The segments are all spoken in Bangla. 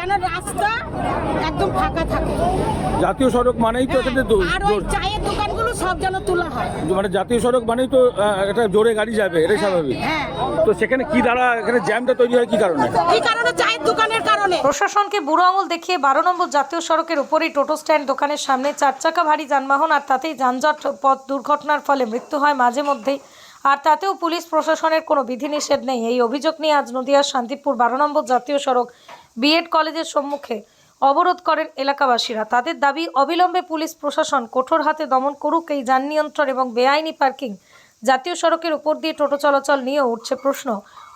যেন রাস্তা একদম ফাঁকা থাকে। জাতীয় সড়ক মানেই তো এখানে আর ওই চায়ের দোকানগুলো সব যেন তোলা হয়। মানে জাতীয় সড়ক মানেই তো একটা জোরে গাড়ি যাবে, এটাই স্বাভাবিক। হ্যাঁ, তো সেখানে কি দ্বারা এখানে জ্যামটা তৈরি হয় কি কারণে? কি কারণে? চায়ের দোকানের কারণে। প্রশাসনকে বুড়ো আঙুল দেখিয়ে 12 নম্বর জাতীয় সড়কের উপরেই টোটো স্ট্যান্ড দোকানের সামনে 4 চাকা ভারী যানবাহন আর তাতেই যানজট, পথ দুর্ঘটনার ফলে মৃত্যু হয় মাঝে মধ্যেই, আর তাতেও পুলিশ প্রশাসনের কোনো বিধিনিষেধ নেই। এই অভিযোগ নিয়ে আজ নদিয়ার শান্তিপুর 12 নম্বর জাতীয় সড়ক বিএড কলেজের সম্মুখে অবরোধ করেন এলাকাবাসীরা। তাদের দাবি, অবিলম্বে পুলিশ প্রশাসন কঠোর হাতে দমন করুক এই যান নিয়ন্ত্রণ এবং বেআইনি পার্কিং। জাতীয় সড়কের উপর দিয়ে টোটো চলাচল নিয়েও উঠছে প্রশ্ন।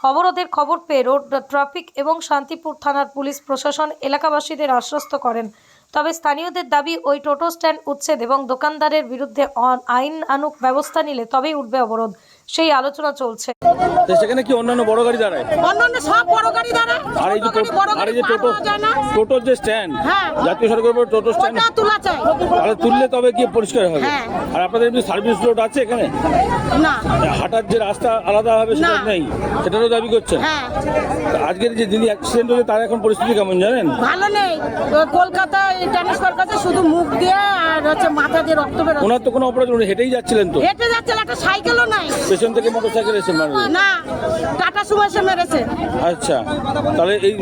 অবরোধের খবর পেয়ে রোড ট্রাফিক এবং শান্তিপুর থানার পুলিশ প্রশাসন এলাকাবাসীদের আশ্বস্ত করেন। তবে স্থানীয়দের দাবি, ওই টোটো স্ট্যান্ড উচ্ছেদ এবং দোকানদারের বিরুদ্ধে আইন আনুক ব্যবস্থা নিলে তবেই উঠবে অবরোধ। সেই আলোচনা চলছে। তো সেখানে কি অন্যান্য বড় গাড়ি দাঁড়ায়? অন্যান্য সব বড় গাড়ি দাঁড়ায়। আর এই যে টোটোর যে স্ট্যান্ড, হ্যাঁ, জাতীয় সড়কের উপর টোটো স্ট্যান্ড ওটা তোলা চাই। তাহলে তুললে তবে কি পরিষ্কার হবে? হ্যাঁ। আর আপনাদের এমনি সার্ভিস রোড আছে এখানে? না। হাঁটার যে রাস্তা আলাদা হবে সেটা না। নেই, সেটারও দাবি করছেন? হ্যাঁ। আজকের যে যিনি অ্যাক্সিডেন্ট হয়েছে তার এখন পরিস্থিতি কেমন জানেন? ভালো নেই। কলকাতা ট্রান্সফার কাছে শুধু মুখ দিয়ে আর হচ্ছে মাথা দিয়ে রক্ত বেরোচ্ছে। ওনার তো কোনো অপরাধ, উনি হেঁটেই যাচ্ছিলেন তো। হেঁটে যাচ্ছে, একটা সাইকেলও নাই। পেছন থেকে মোটরসাইকেল এসে মারবে? না, টাটা সুমো এসে মেরেছে। আচ্ছা, তাহলে এই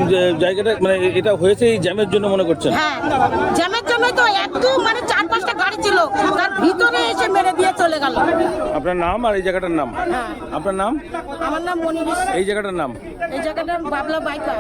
জায়গাটা মানে এটা হয়েছে এই জ্যামের জন্য মনে করছেন? হ্যাঁ, জ্যামের জন্যই তো। একদম মানে 4-5টা গাড়ি ছিল, তার ভিতরে এসে মেরে দিয়ে চলে গেল। আপনার নাম আর এই জায়গাটার নাম? হ্যাঁ। আপনার নাম? আমার নাম মনি বিশ্বাস। এই জায়গাটার নাম? এই জায়গাটার বাবলা বাইপাস।